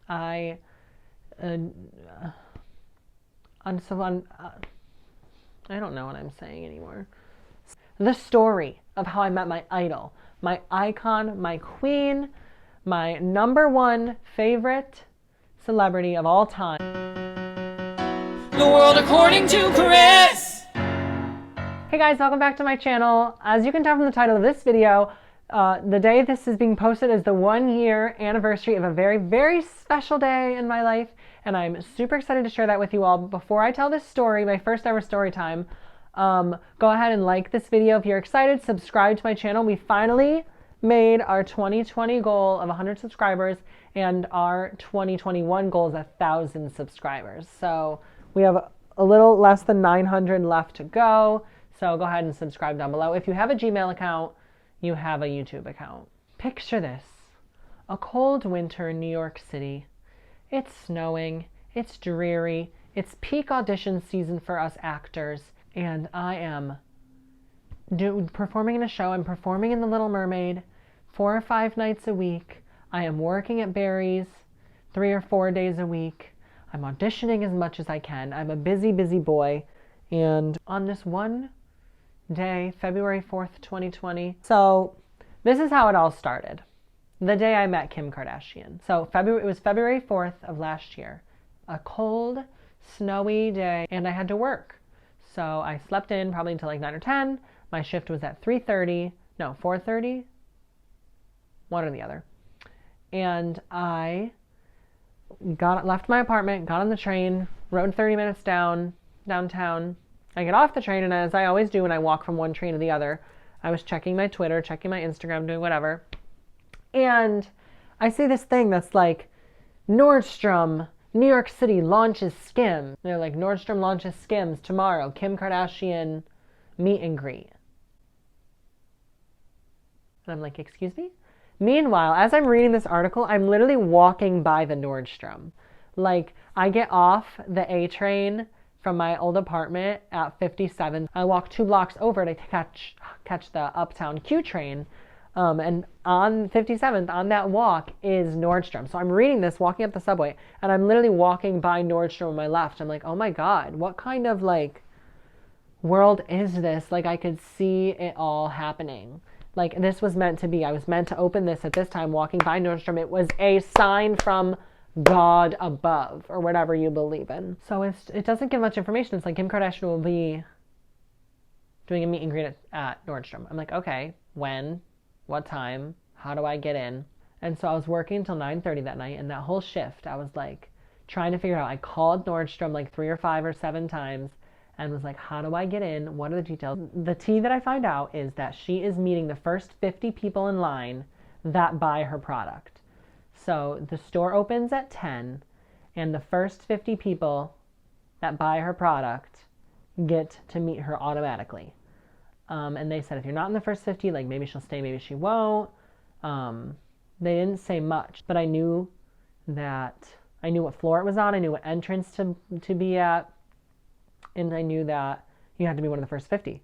I don't know what I'm saying anymore. The story of how I met my idol, my icon, my queen, my number one favorite celebrity of all time. The world according to Chris. Hey guys, welcome back to my channel. As you can tell from the title of this video, the day this is being posted is the 1-year anniversary of a very, very special day in my life, and I'm super excited to share that with you all. But before I tell this story, my first ever story time, go ahead and like this video if you're excited, subscribe to my channel. We finally made our 2020 goal of 100 subscribers, and our 2021 goal is 1,000 subscribers. So we have a little less than 900 left to go. So go ahead and subscribe down below. If you have a Gmail account, you have a YouTube account. Picture this: a cold winter in New York City. It's snowing, it's dreary, it's peak audition season for us actors, and I am performing in a show. I'm performing in The Little Mermaid 4 or 5 nights a week. I am working at Barry's 3 or 4 days a week. I'm auditioning as much as I can. I'm a busy, busy boy. And on this one day, February 4th, 2020. So this is how it all started. The day I met Kim Kardashian. So it was February 4th of last year. A cold, snowy day, and I had to work. So I slept in probably until like 9 or 10. My shift was at 4:30, one or the other. And I left my apartment, got on the train, rode 30 minutes downtown. I get off the train, and as I always do when I walk from one train to the other, I was checking my Twitter, checking my Instagram, doing whatever. And I see this thing that's like, Nordstrom, New York City launches Skims. They're like, Nordstrom launches Skims tomorrow. Kim Kardashian meet and greet. And I'm like, excuse me? Meanwhile, as I'm reading this article, I'm literally walking by the Nordstrom. Like, I get off the A train from my old apartment at 57. I walk 2 blocks over to catch the Uptown Q train. And on 57th, on that walk, is Nordstrom. So I'm reading this, walking up the subway, and I'm literally walking by Nordstrom on my left. I'm like, oh my God, what kind of like world is this? Like, I could see it all happening. Like, this was meant to be. I was meant to open this at this time, walking by Nordstrom. It was a sign from God above, or whatever you believe in. So it doesn't give much information. It's like Kim Kardashian will be doing a meet and greet at Nordstrom. I'm like, okay, when? What time? How do I get in? And so I was working until 9:30 that night, and that whole shift I was like trying to figure out. I called Nordstrom like 3 or 5 or 7 times and was like, how do I get in? What are the details? The tea that I find out is that she is meeting the first 50 people in line that buy her product. So the store opens at 10, and the first 50 people that buy her product get to meet her automatically. And they said, if you're not in the first 50, like maybe she'll stay, maybe she won't. They didn't say much, but I knew what floor it was on. I knew what entrance to be at. And I knew that you had to be one of the first 50.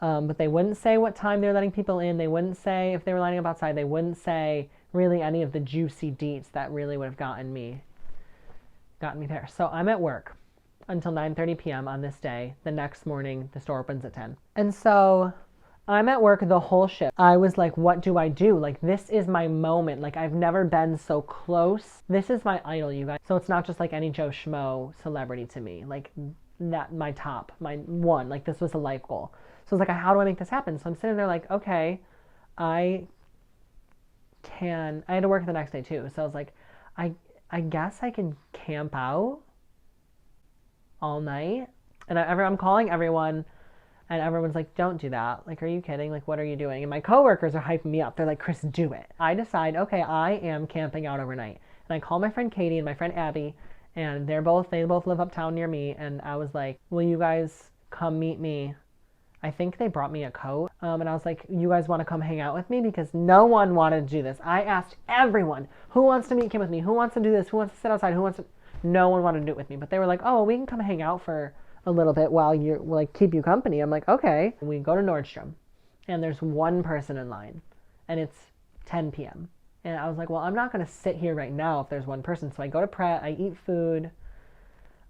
But they wouldn't say what time they were letting people in. They wouldn't say if they were lining up outside. They wouldn't say really any of the juicy deets that really would have gotten me there. So I'm at work until 9:30 p.m. on this day. The next morning, the store opens at 10. And so I'm at work the whole shift. I was like, what do I do? Like, this is my moment. Like, I've never been so close. This is my idol, you guys. So it's not just like any Joe Schmo celebrity to me. Like, that my one. Like, this was a life goal. So I was like, how do I make this happen? So I'm sitting there like, okay, I had to work the next day too. So I was like, I guess I can camp out all night. And I'm calling everyone, and everyone's like, don't do that. Like, are you kidding? Like, what are you doing? And my coworkers are hyping me up. They're like, Chris, do it. I decide, okay, I am camping out overnight. And I call my friend Katie and my friend Abby, and they both live uptown near me. And I was like, will you guys come meet me? I think they brought me a coat. And I was like, you guys want to come hang out with me? Because no one wanted to do this. I asked everyone, who wants to meet Kim with me? Who wants to do this? Who wants to sit outside? No one wanted to do it with me. But they were like, oh, well, we can come hang out for a little bit while you like keep you company. I'm like, okay. We go to Nordstrom, and there's one person in line, and it's 10 p.m. And I was like, well, I'm not going to sit here right now if there's one person. So I go to Pret, I eat food,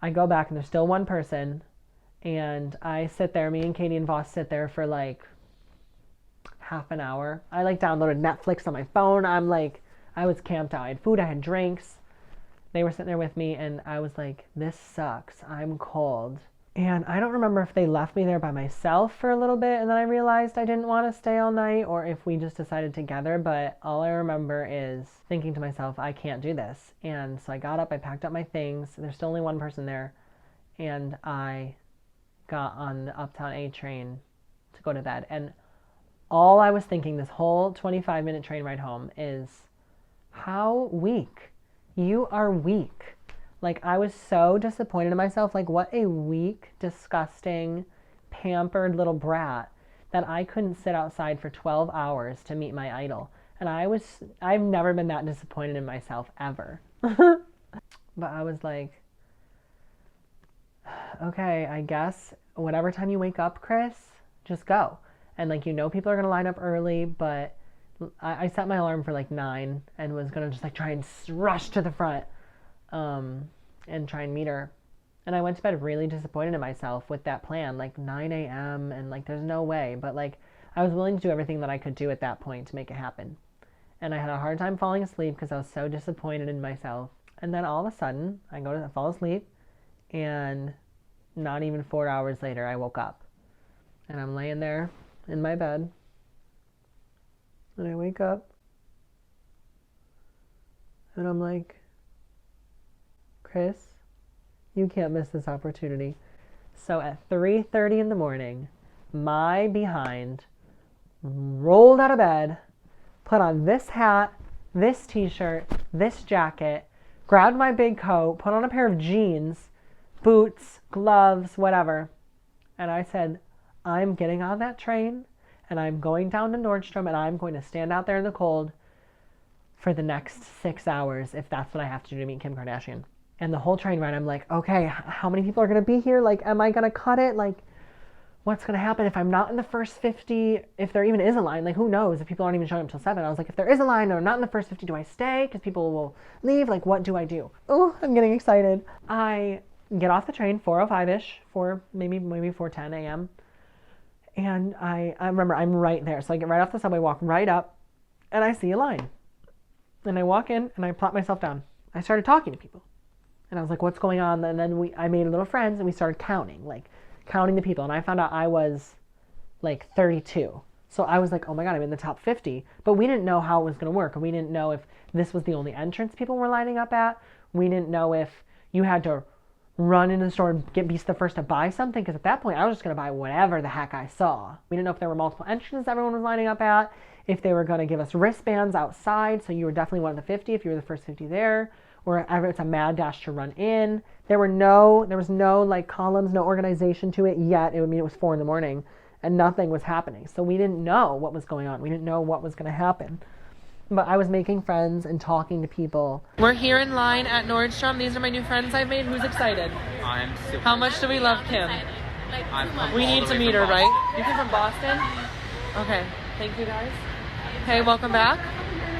I go back, and there's still one person. And I sit there, me and Katie and Voss sit there for like half an hour. I like downloaded Netflix on my phone. I was camped out. I had food, I had drinks. They were sitting there with me, and I was like, this sucks. I'm cold. And I don't remember if they left me there by myself for a little bit and then I realized I didn't want to stay all night, or if we just decided together, but all I remember is thinking to myself, I can't do this. And so I got up, I packed up my things. There's still only one person there. And I got on the Uptown A train to go to bed. And all I was thinking this whole 25-minute train ride home is, how weak. You are weak. Like, I was so disappointed in myself. Like, what a weak, disgusting, pampered little brat that I couldn't sit outside for 12 hours to meet my idol. And I've never been that disappointed in myself ever. But I was like, okay, I guess whatever time you wake up, Chris, just go. And like, people are going to line up early, but I set my alarm for like 9 and was going to just like try and rush to the front. And try and meet her. And I went to bed really disappointed in myself with that plan, like 9 a.m. and like there's no way. But like I was willing to do everything that I could do at that point to make it happen. And I had a hard time falling asleep because I was so disappointed in myself. And then all of a sudden, I fall asleep, and not even 4 hours later, I woke up. And I'm laying there in my bed. And I wake up. And I'm like, Chris, you can't miss this opportunity. So at 3:30 in the morning, my behind rolled out of bed, put on this hat, this t-shirt, this jacket, grabbed my big coat, put on a pair of jeans, boots, gloves, whatever. And I said, I'm getting on that train and I'm going down to Nordstrom and I'm going to stand out there in the cold for the next 6 hours if that's what I have to do to meet Kim Kardashian. And the whole train ride, I'm like, okay, how many people are going to be here? Like, am I going to cut it? Like, what's going to happen if I'm not in the first 50? If there even is a line, like, who knows if people aren't even showing up till 7? I was like, if there is a line or not in the first 50, do I stay? Because people will leave. Like, what do I do? Oh, I'm getting excited. I get off the train, 4:05-ish, maybe 4:10 a.m. And I remember I'm right there. So I get right off the subway, walk right up, and I see a line. And I walk in, and I plop myself down. I started talking to people. And I was like, what's going on? And then I made little friends, and we started counting the people. And I found out I was like 32. So I was like, oh my God, I'm in the top 50. But we didn't know how it was going to work. And we didn't know if this was the only entrance people were lining up at. We didn't know if you had to run into the store and be the first to buy something. Because at that point, I was just going to buy whatever the heck I saw. We didn't know if there were multiple entrances everyone was lining up at. If they were going to give us wristbands outside. So you were definitely one of the 50 if you were the first 50 there. Or it's a mad dash to run in. There was no like columns, no organization to it yet. It was 4 a.m. and nothing was happening. So we didn't know what was going on. We didn't know what was going to happen. But I was making friends and talking to people. We're here in line at Nordstrom. These are my new friends I've made. Who's excited? I'm super How much do we love Kim? We need to meet her, right? You came from Boston? Okay. Thank you, guys. Hey, welcome back.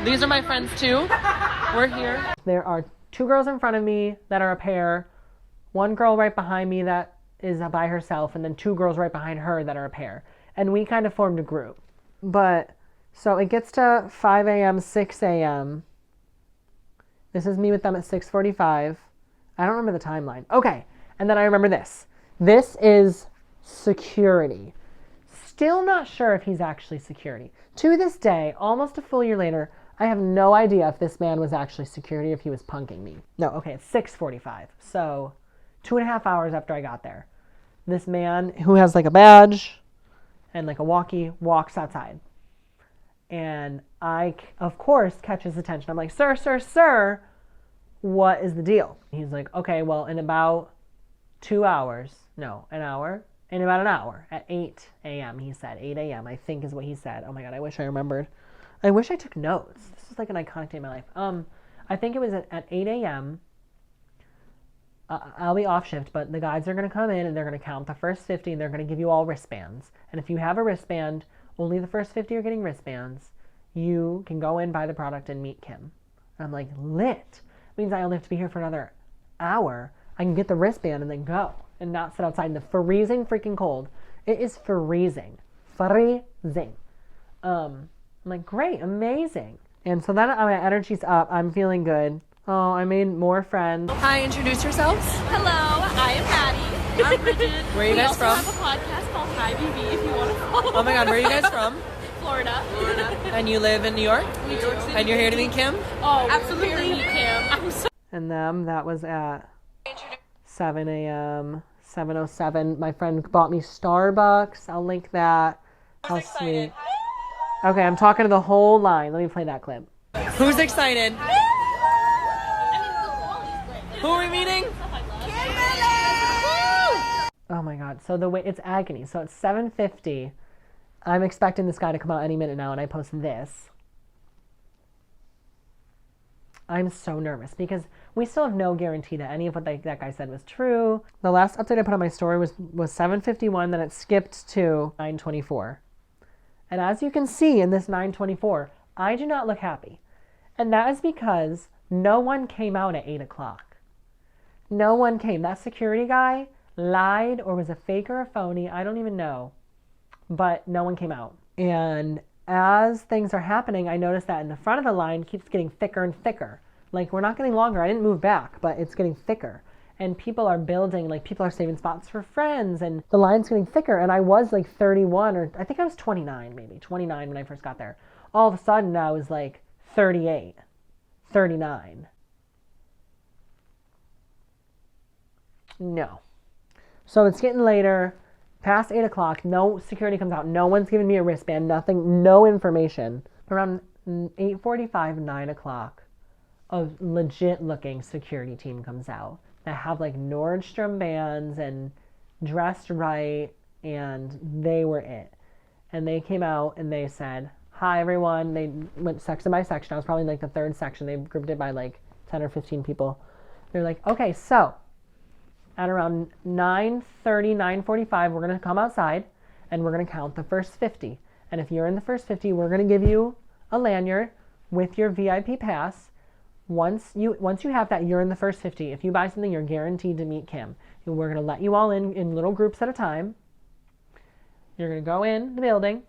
These are my friends too. We're here. There are 2 girls in front of me that are a pair, 1 girl right behind me that is by herself, and then 2 girls right behind her that are a pair. And we kind of formed a group. But, so it gets to 5 a.m., 6 a.m. This is me with them at 6:45. I don't remember the timeline. Okay, and then I remember this. This is security. Still not sure if he's actually security. To this day, almost a full year later, I have no idea if this man was actually security, if he was punking me. No, okay, it's 6:45. So 2.5 hours after I got there, this man who has like a badge and like a walkie walks outside. And I, of course, catch his attention. I'm like, sir, what is the deal? He's like, okay, well, in about 2 hours, no, an hour, in about an hour, at 8 a.m., he said. 8 a.m., I think is what he said. Oh my God, I wish I remembered. I wish I took notes. This is like an iconic day in my life. I think it was at 8 a.m. I'll be off shift, but the guys are going to come in and they're going to count the first 50 and they're going to give you all wristbands. And if you have a wristband, only the first 50 are getting wristbands. you can go in, buy the product, and meet Kim. And I'm like, lit. Means I only have to be here for another hour. I can get the wristband and then go and not sit outside in the freezing freaking cold. It is freezing. Freezing. I'm like, great, amazing. And so then my energy's up. I'm feeling good. Oh, I made more friends. Hi, introduce yourselves. Hello, I am Maddie. I'm Bridget. Where are you guys from? We also have a podcast called Hi BB if you want to follow. Oh my god, where are you guys from? Florida. And you live in New York? New York City. And you're here to meet Kim? Oh, absolutely, Kim. I'm so And that was at 7 a.m., 7:07. My friend bought me Starbucks. I'll link that. How sweet. Okay, I'm talking to the whole line. Let me play that clip. Who's excited? Who are we meeting? Oh my god. So the way it's agony. So it's 7:50. I'm expecting this guy to come out any minute now, and I post this. I'm so nervous because we still have no guarantee that any of what that guy said was true. The last update I put on my story was 7:51, then it skipped to 9:24. And as you can see in this 9:24, I do not look happy. And that is because no one came out at 8 o'clock. No one came. That security guy lied or was a fake or a phony. I don't even know. But no one came out. And as things are happening, I noticed that in the front of the line keeps getting thicker and thicker. Like, we're not getting longer. I didn't move back, but it's getting thicker. And people are building, like, people are saving spots for friends, and the line's getting thicker. And I was like 31, or I think I was 29, maybe 29 when I first got there. All of a sudden, I was like 38, 39. No. So it's getting later, past 8 o'clock. No security comes out. No one's giving me a wristband, nothing, no information. Around 8:45, 9 o'clock, a legit looking security team comes out that have like Nordstrom bands and dressed right, and they were it. And they came out and they said, hi everyone. They went section by section. I was probably like the third section. They grouped it by like 10 or 15 people. They're like, okay, so at around 9:30, 9:45, we're going to come outside and we're going to count the first 50. And if you're in the first 50, we're going to give you a lanyard with your VIP pass. Once you have that, you're in the first 50. If you buy something, you're guaranteed to meet Kim. We're going to let you all in little groups at a time. You're going to go in the building.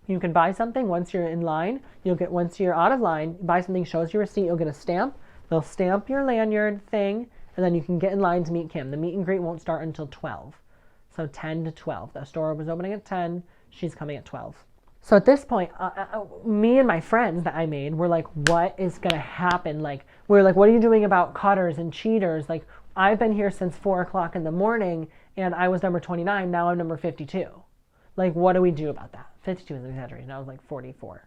You can buy something once you're in line. Once you're out of line, buy something, shows your receipt, you'll get a stamp. They'll stamp your lanyard thing, and then you can get in line to meet Kim. The meet and greet won't start until 12. So 10 to 12. The store was opening at 10. She's coming at 12. So at this point, me and my friends that I made were like, what is going to happen? Like, we're like, what are you doing about cutters and cheaters? Like, I've been here since 4 o'clock in the morning, and I was number 29. Now I'm number 52. Like, what do we do about that? 52 is an exaggeration. I was like 44.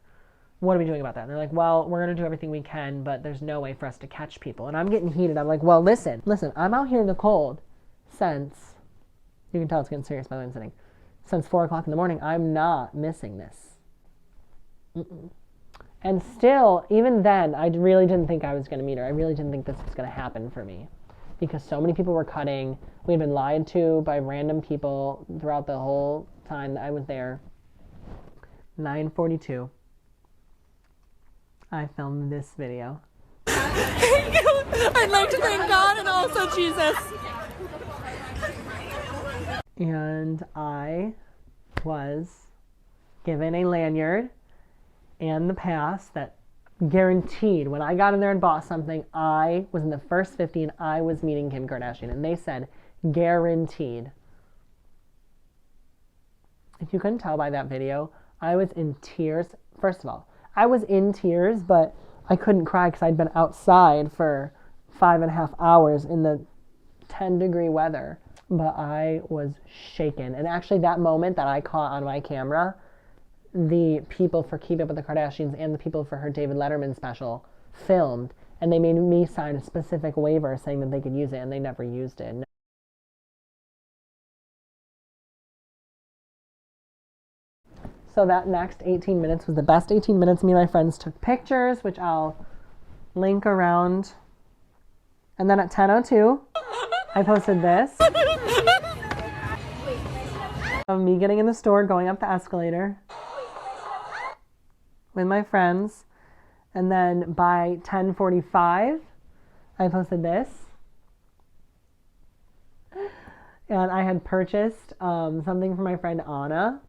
What are we doing about that? And they're like, well, we're going to do everything we can, but there's no way for us to catch people. And I'm getting heated. I'm like, well, listen, I'm out here in the cold since, you can tell it's getting serious by the way I'm sitting, since 4 o'clock in the morning. I'm not missing this. Mm-mm. And still, even then, I really didn't think I was going to meet her. I really didn't think this was going to happen for me because so many people were cutting. We had been lied to by random people throughout the whole time that I was there. 9:42. I filmed this video. I'd like to thank God and also Jesus. And I was given a lanyard and the pass that guaranteed when I got in there and bought something, I was in the first 50 and I was meeting Kim Kardashian. And they said, guaranteed. If you couldn't tell by that video, I was in tears. First of all, I was in tears, but I couldn't cry because I'd been outside for 5.5 hours in the 10-degree weather. But I was shaken. And actually that moment that I caught on my camera, the people for Keep Up with the Kardashians and the people for her David Letterman special filmed, and they made me sign a specific waiver saying that they could use it, and they never used it. So that next 18 minutes was the best 18 minutes. Me and my friends took pictures, which I'll link around. And then at 10:02, I posted this of me getting in the store, going up the escalator. with my friends. And then by 10:45, I posted this. And I had purchased something for my friend Anna.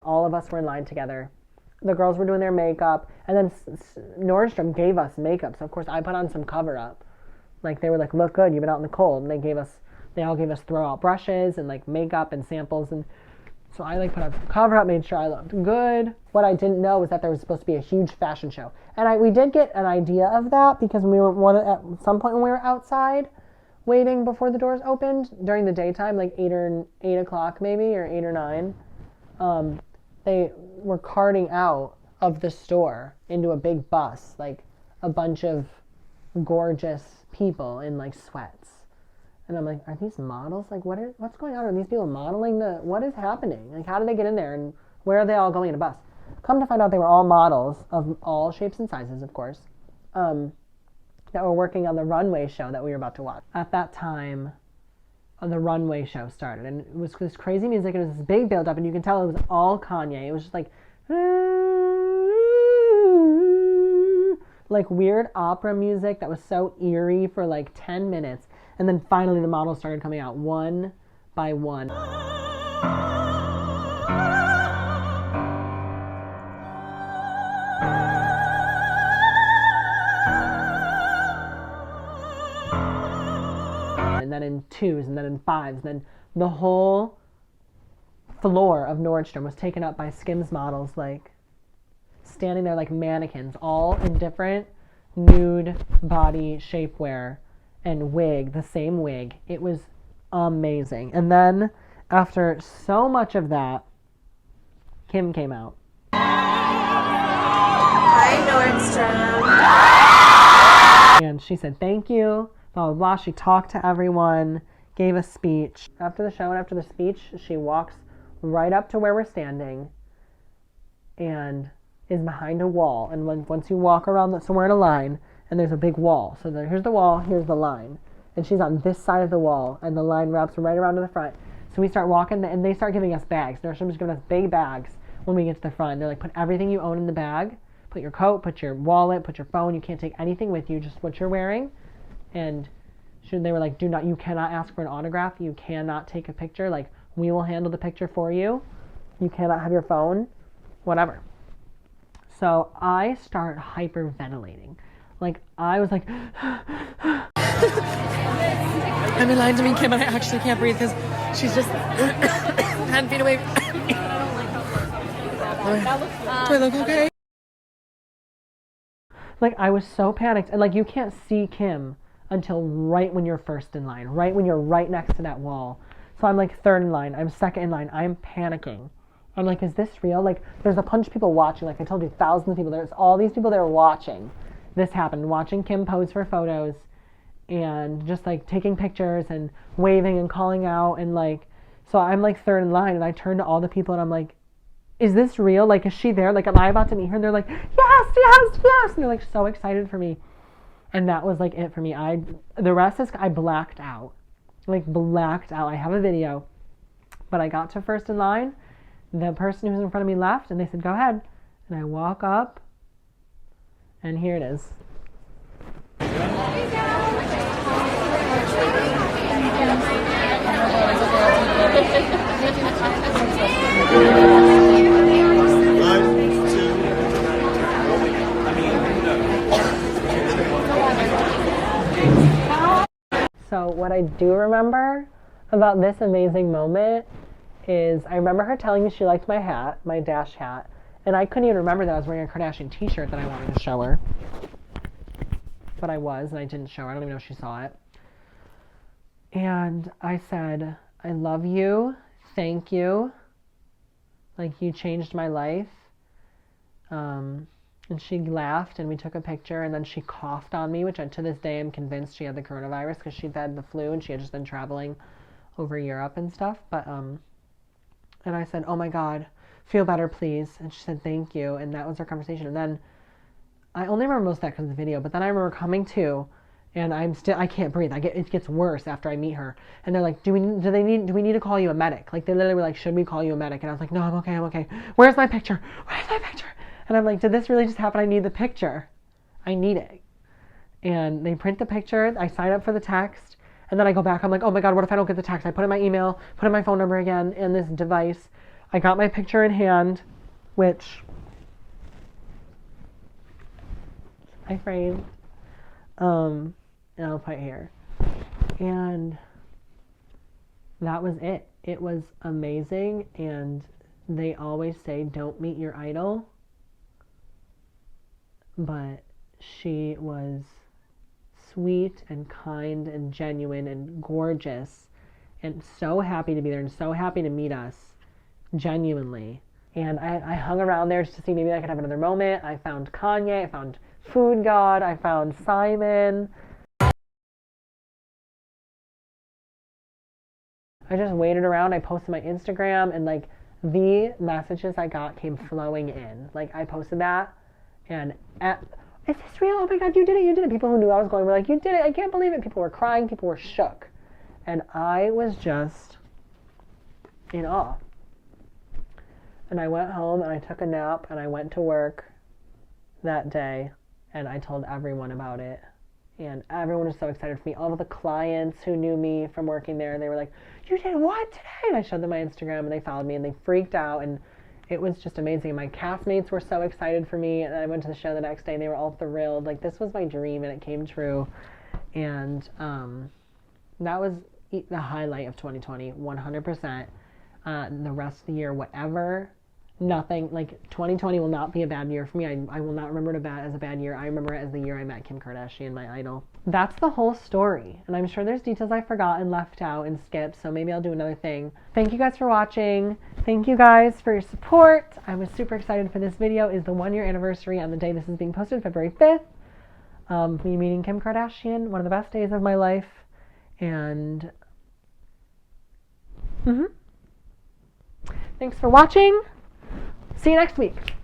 All of us were in line together. The girls were doing their makeup, and then Nordstrom gave us makeup. So of course I put on some cover up. Like they were like, "Look good, you've been out in the cold." And they all gave us throw out brushes and like makeup and samples. And so I like put on some cover up, made sure I looked good. What I didn't know was that there was supposed to be a huge fashion show, and we did get an idea of that because we were at some point when we were outside waiting before the doors opened during the daytime, like 8 o'clock maybe, or 8 or 9. They were carting out of the store into a big bus, like a bunch of gorgeous people in like sweats. And I'm like, are these models? Like, what's going on? Are these people modeling what is happening? Like, how did they get in there? And where are they all going in a bus? Come to find out they were all models of all shapes and sizes, of course, that were working on the runway show that we were about to watch. At that time, the runway show started, and it was this crazy music, and it was this big build up, and you can tell it was all Kanye. It was just like weird opera music that was so eerie for like 10 minutes, and then finally the models started coming out one by one. And then in 2s, and then in 5s, and then the whole floor of Nordstrom was taken up by Skims models, like standing there like mannequins, all in different nude body shapewear and wig, the same wig. It was amazing. And then after so much of that, Kim came out. Hi, Nordstrom. And she said thank you, blah, blah, blah. She talked to everyone, gave a speech. After the show and after the speech, she walks right up to where we're standing and is behind a wall. And once you walk around, so we're in a line, and there's a big wall. So here's the wall, here's the line. And she's on this side of the wall, and the line wraps right around to the front. So we start walking, and they start giving us bags. Nordstrom's giving us big bags when we get to the front. They're like, put everything you own in the bag. Put your coat, put your wallet, put your phone. You can't take anything with you, just what you're wearing. And they were like, you cannot ask for an autograph. You cannot take a picture. Like, we will handle the picture for you. You cannot have your phone, whatever. So I start hyperventilating. Like, I was like, I'm in line to meet Kim, and I actually can't breathe because she's just 10 feet away. Do I look okay? like, I was so panicked. And, like, you can't see Kim until right when you're first in line, right when you're right next to that wall. So I'm, like, third in line. I'm second in line. I'm panicking. I'm like, is this real? Like, there's a bunch of people watching. Like I told you, thousands of people. There's all these people that are watching this happen, watching Kim pose for photos and just, like, taking pictures and waving and calling out. And, like, so I'm, like, third in line, and I turn to all the people, and I'm like, is this real? Like, is she there? Like, am I about to meet her? And they're like, yes, yes, yes. And they're, like, so excited for me. And that was, like, it for me. The rest is, I blacked out. Like, blacked out. I have a video. But I got to first in line. The person who was in front of me left, and they said, go ahead. And I walk up, and here it is. So what I do remember about this amazing moment is I remember her telling me she liked my hat, my Dash hat, and I couldn't even remember that I was wearing a Kardashian t-shirt that I wanted to show her. But I was, and I didn't show her. I don't even know if she saw it. And I said, I love you. Thank you. Like, you changed my life. And she laughed, and we took a picture, and then she coughed on me, which to this day I'm convinced she had the coronavirus because she'd had the flu, and she had just been traveling over Europe and stuff. But, and I said, oh my God, feel better, please. And she said, thank you. And that was our conversation. And then I only remember most of that because of the video, but then I remember coming to, And I can't breathe. It gets worse after I meet her. And they're like, do we need to call you a medic? Like, they literally were like, should we call you a medic? And I was like, no, I'm okay. Where's my picture? And I'm like, did this really just happen? I need the picture. I need it. And they print the picture. I sign up for the text. And then I go back. I'm like, oh my God, what if I don't get the text? I put in my email, put in my phone number again in this device. I got my picture in hand, which I framed. And I'll put here. And that was it. It was amazing. And they always say, don't meet your idol. But she was sweet and kind and genuine and gorgeous and so happy to be there and so happy to meet us, genuinely. And I hung around there just to see maybe I could have another moment. I found Kanye, I found Food God, I found Simon. I just waited around. I posted my Instagram, and like the messages I got came flowing in. Like, I posted that, and is this real? Oh my God, you did it. People who knew I was going were like, you did it. I can't believe it. People were crying. People were shook. And I was just in awe. And I went home and I took a nap and I went to work that day and I told everyone about it. And everyone was so excited for me. All of the clients who knew me from working there, they were like, you did what today? And I showed them my Instagram and they followed me and they freaked out. And it was just amazing. My castmates were so excited for me. And I went to the show the next day and they were all thrilled. Like, this was my dream and it came true. And that was the highlight of 2020, 100%. The rest of the year, whatever, nothing, like 2020 will not be a bad year for me. I will not remember it as a bad year. I remember it as the year I met Kim Kardashian, my idol. That's the whole story. And I'm sure there's details I forgot and left out and skipped, so maybe I'll do another thing. Thank you guys for watching. Thank you guys for your support. I was super excited for this video. It's the 1-year anniversary on the day this is being posted, February 5th. Me meeting Kim Kardashian, one of the best days of my life. And thanks for watching. See you next week.